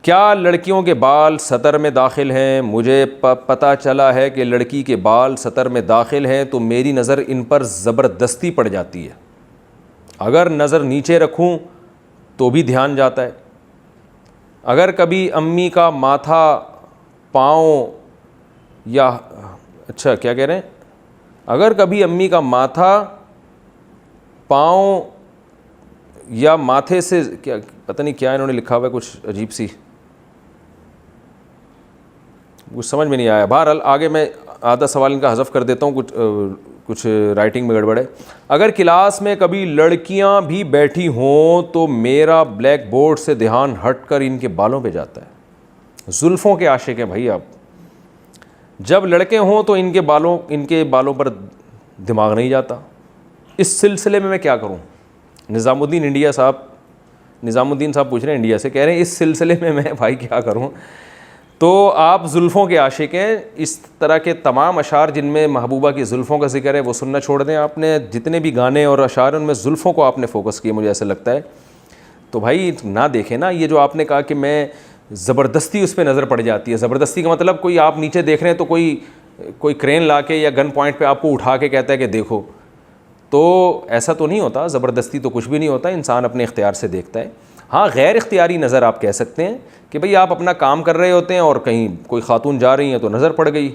क्या लड़कियों के बाल सतर में दाखिल हैं? मुझे पता चला है कि लड़की के बाल सतर में दाखिल हैं तो मेरी नज़र इन पर ज़बरदस्ती पड़ जाती है। अगर नज़र नीचे रखूं तो भी ध्यान जाता है। अगर कभी अम्मी का माथा, पाँव या अच्छा क्या कह रहे हैं, अगर कभी अम्मी का माथा, पाँव या माथे से, क्या पता नहीं क्या इन्होंने लिखा हुआ है, कुछ अजीब सी, कुछ समझ में नहीं आया। बहरहाल आगे मैं आधा सवाल इनका हज़फ कर देता हूँ, कुछ राइटिंग में गड़बड़ है। अगर क्लास में कभी लड़कियां भी बैठी हों तो मेरा ब्लैक बोर्ड से ध्यान हटकर इनके बालों पे जाता है। जुल्फ़ों के आशिक हैं भाई आप। जब लड़के हों तो इनके बालों पर दिमाग नहीं जाता। इस सिलसिले में मैं क्या करूं? निज़ामुद्दीन साहब पूछ रहे हैं इंडिया से, कह रहे हैं इस सिलसिले में मैं भाई क्या करूं? तो आप जुल्फ़ों के आशिक हैं। इस तरह के तमाम अशार जिनमें महबूबा की जुल्फ़ों का जिक्र है वो सुनना छोड़ दें। आपने जितने भी गाने और अशार उनमें जुल्फ़ों को आपने फ़ोकस किया, मुझे ऐसा लगता है। तो भाई ना देखें ना, ये जो आपने कहा कि मैं ज़बरदस्ती उस पर नज़र पड़ जाती है। ज़बरदस्ती का मतलब कोई आप नीचे देख रहे हैं तो कोई क्रेन ला के या गन पॉइंट पे आपको उठा के कहता है कि देखो, तो ऐसा तो नहीं होता। ज़बरदस्ती तो कुछ भी नहीं होता, इंसान अपने इख्तियार से देखता है। हाँ, गैर इख्तियारी नज़र आप कह सकते हैं कि भाई आप अपना काम कर रहे होते हैं और कहीं कोई खातून जा रही हैं तो नज़र पड़ गई,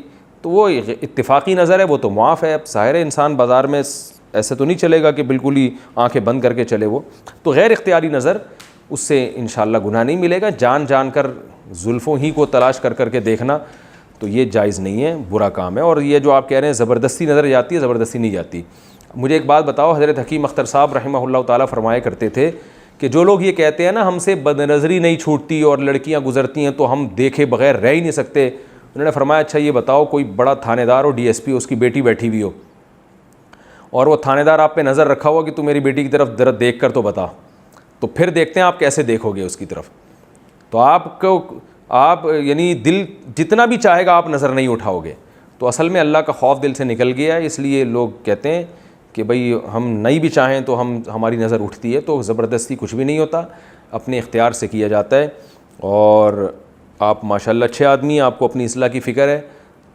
तो वो इत्तिफाक़ी नज़र है, वो तो मुआफ़ है। अब ज़ाहिर है इंसान बाज़ार में ऐसे तो नहीं चलेगा कि बिल्कुल ही आंखें बंद करके चले वो, तो गैर इख्तियारी नज़र, उससे इंशाअल्लाह गुनाह नहीं मिलेगा। जान कर जुल्फ़ों ही को तलाश कर के देखना तो ये जायज़ नहीं है, बुरा काम है। और ये जो आप कह रहे हैं ज़बरदस्ती नज़र जाती है, ज़बरदस्ती नहीं जाती। मुझे एक बात बताओ, हज़रत हकीम अख्तर साहब रहमहुल्लाह ताला फरमाया करते थे कि जो लोग ये कहते हैं ना हमसे बदनज़री नहीं छूटती और लड़कियां गुजरती हैं तो हम देखे बग़ैर रह ही नहीं सकते, उन्होंने फरमाया अच्छा ये बताओ, कोई बड़ा थानेदार हो, DSP, उसकी बेटी बैठी हुई हो और वो थानेदार आप पे नज़र रखा हुआ कि तू मेरी बेटी की तरफ ज़रा देख कर तो बता, तो फिर देखते हैं आप कैसे देखोगे उसकी तरफ। तो आप यानी दिल जितना भी चाहेगा आप नज़र नहीं उठाओगे। तो असल में अल्लाह का खौफ दिल से निकल गया है, इसलिए लोग कहते हैं कि भाई हम नहीं भी चाहें तो हमारी नज़र उठती है। तो ज़बरदस्ती कुछ भी नहीं होता, अपने इख्तियार से किया जाता है। और आप माशाल्लाह अच्छे आदमी हैं, आपको अपनी इस्लाह की फ़िक्र है,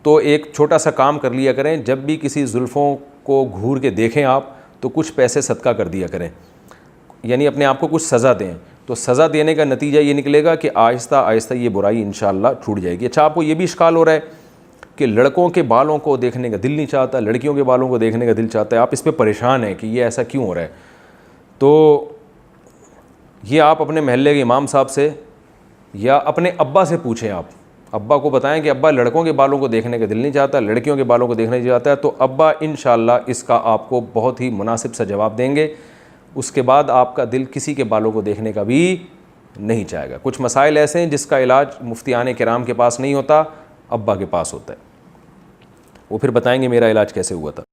तो एक छोटा सा काम कर लिया करें, जब भी किसी जुल्फ़ों को घूर के देखें आप तो कुछ पैसे सदका कर दिया करें, यानी अपने आप को कुछ सज़ा दें। तो सज़ा देने का नतीजा ये निकलेगा कि आहिस्ता आहिस्ता ये बुराई इंशाअल्लाह छूट जाएगी। अच्छा, आपको ये भी इश्काल हो रहा है कि लड़कों के बालों को देखने का दिल नहीं चाहता, लड़कियों के बालों को देखने का दिल चाहता है, आप इस पे परेशान हैं कि ये ऐसा क्यों हो रहा है। तो ये आप अपने महल्ले के इमाम साहब से या अपने अब्बा से पूछें। आप अब्बा को बताएं कि अब्बा लड़कों के बालों को देखने का दिल नहीं चाहता, लड़कियों के बालों को देखने चाहता है, तो अब्बा इंशाअल्लाह इसका आपको बहुत ही मुनासिब सा जवाब देंगे। उसके बाद आपका दिल किसी के बालों को देखने का भी नहीं चाहेगा। कुछ मसाइल ऐसे हैं जिसका इलाज मुफ्तियान किराम के पास नहीं होता, अब्बा के पास होता है। वो फिर बताएंगे मेरा इलाज कैसे हुआ था।